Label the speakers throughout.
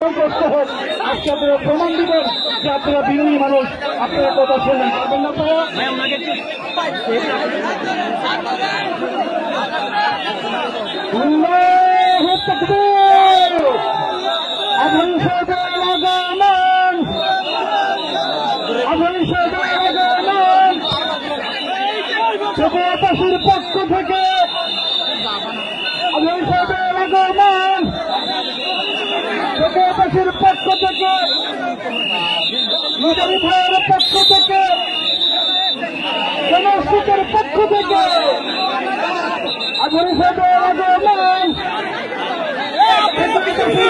Speaker 1: প্রশ্ন হোক, আজকে আপনারা প্রমাণ দিবেন যে আপনারা বিরোধী মানুষ, আপনারা কথা শোনেন। প্রবাসীর পক্ষ থেকে প্রবাসীর পক্ষ থেকে মুজাহিদ ভাইয়ের পক্ষ থেকে জনশীতের পক্ষ থেকে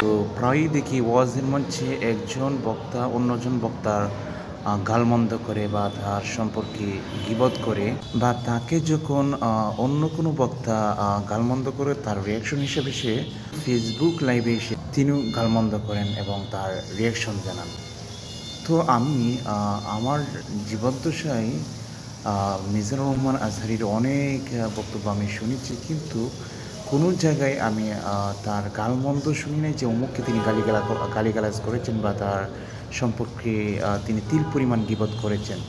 Speaker 2: তো প্রায়ই দেখি ওয়াজের মঞ্চে একজন বক্তা অন্যজন বক্তার গালমন্দ করে বা তার সম্পর্কে গীবত করে, বা তাকে যখন অন্য কোনো বক্তা গালমন্দ করে তার রিয়াকশন হিসেবে সে ফেসবুক লাইভে এসে তিনিও গালমন্দ করেন এবং তার রিয়াকশন জানান। তো আমি আমার জীবদ্দশায় মিজানুর রহমান আজহারীর অনেক বক্তব্য আমি শুনেছি, কিন্তু কোনো জায়গায় আমি তার গালমন্দ শুনি নাই যে অমুককে তিনি গালিগালাজ করেছেন বা তার সম্পর্কে তিনি তিল পরিমাণ গীবত করেছেন।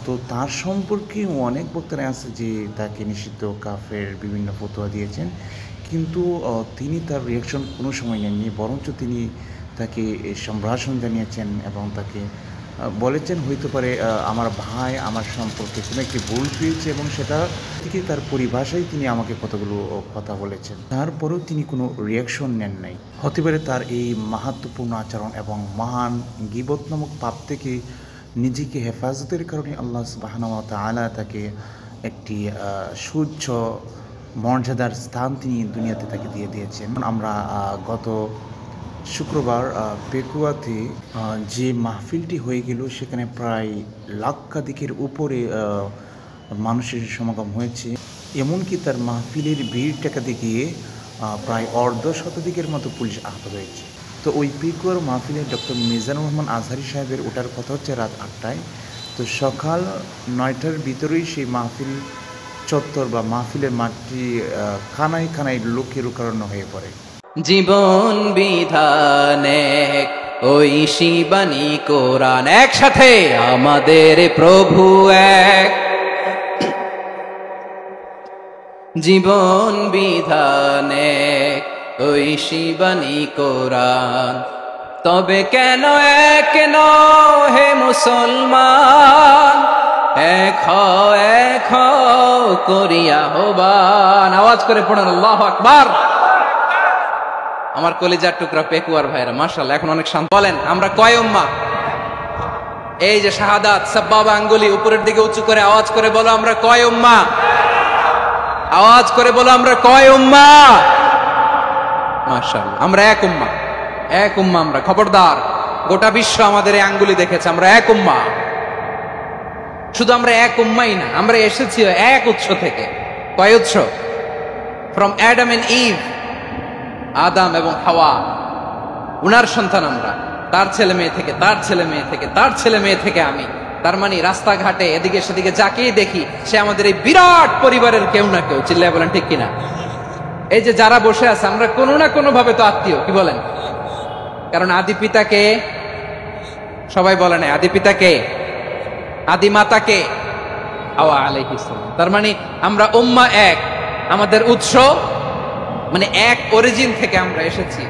Speaker 2: তো তার সম্পর্কে অনেক বক্তারা আছে যে তাকে নিষিদ্ধ কাফের বিভিন্ন ফতোয়া দিয়েছেন, কিন্তু তিনি তার রিয়াকশন কোনো সময় নেননি, বরঞ্চ তিনি তাকে সম্ভাষণ জানিয়েছেন এবং তাকে বলেছেন হইতে পারে আমার ভাই আমার সম্পর্কে কোনো একটি ভুল পেয়েছে এবং সেটা থেকে তার পরিভাষায় তিনি আমাকে কতগুলো কথা বলেছেন, তারপরেও তিনি কোনো রিয়াকশন নেন নাই। হতে পারে তার এই মাহাত্ম্যপূর্ণ আচরণ এবং মহান গীবত নামক পাপ থেকে নিজেকে হেফাজতের কারণে আল্লাহ সুবহানাহু ওয়া তাআলা তাকে একটি সুউচ্চ মর্যাদার স্থান তিনি দুনিয়াতে তাকে দিয়ে দিয়েছেন। আমরা গত শুক্রবার পেকুয়াতে যে মাহফিলটি হয়ে গেল সেখানে প্রায় লাক্ষাধিকের উপরে মানুষের সমাগম হয়েছে, এমনকি তার মাহফিলের ভিড়টাকে দেখিয়ে প্রায় অর্ধশতাধিকের মতো পুলিশ আহত হয়েছে। তো ওই পেকুয়ার মাহফিলে ডক্টর মিজানুর রহমান আজহারী সাহেবের ওঠার কথা হচ্ছে রাত 8টায়। তো সকাল 9টার ভিতরেই সেই মাহফিল চত্বর বা মাহফিলের মাঠটি খানায় খানায় লোকে রুকারণ্য হয়ে পড়ে।
Speaker 3: জীবন বিধানে ওই শিবানী কোরআন, একসাথে আমাদের প্রভু এক। জীবন বিধানে ওই শিবানী কোরআন, তবে কেন এক নও হে মুসলমান, এক হও করিয়া আহ্বান। আওয়াজ করে পড়েন আল্লাহু আকবার। আমার কলিজার টুকরা পেকুয়ার ভাইরা মাশাআল্লাহ এখন অনেক শান্ত। বলেন আমরা কয় উম্মাহ? এই যে শাহাদাত সাব্বাবা আঙ্গুলি উপরের দিকে উঁচু করে আওয়াজ করে বলো আমরা কয় উম্মাহ? আওয়াজ করে বলো আমরা কয় উম্মাহ? মাশাআল্লাহ আমরা এক উম্মাহ, এক উম্মাহ আমরা। খবরদার, গোটা বিশ্ব আমাদের এই আঙ্গুলি দেখেছে, আমরা এক উম্মাহ। শুধু আমরা এক উম্মাই না, আমরা এসেছি এক উৎস থেকে। কয় উৎস? ফ্রম অ্যাডাম এন্ড ইভ, আদাম এবং হাওয়া, উনার সন্তান আমরা। তার ছেলে মেয়ে থেকে, তার ছেলে মেয়ে থেকে, তার ছেলে মেয়ে থেকে আমি। তার মানে রাস্তাঘাটে এদিকে সেদিকে যাকেই দেখি সে আমাদের এই বিরাট পরিবারের কেউ না কেউ। চিল্লায় বলেন ঠিক কিনা? এই যে যারা বসে আছে আমরা কোনো না কোনো ভাবে তো আত্মীয়, কি বলেন? কারণ আদি পিতাকে সবাই বলে না, আদি পিতাকে, আদি মাতাকে হাওয়া আলাইহিস সালাম। তার মানে আমরা উম্মাহ এক, আমাদের উৎস মানে এক অরিজিন থেকে আমরা এসেছি।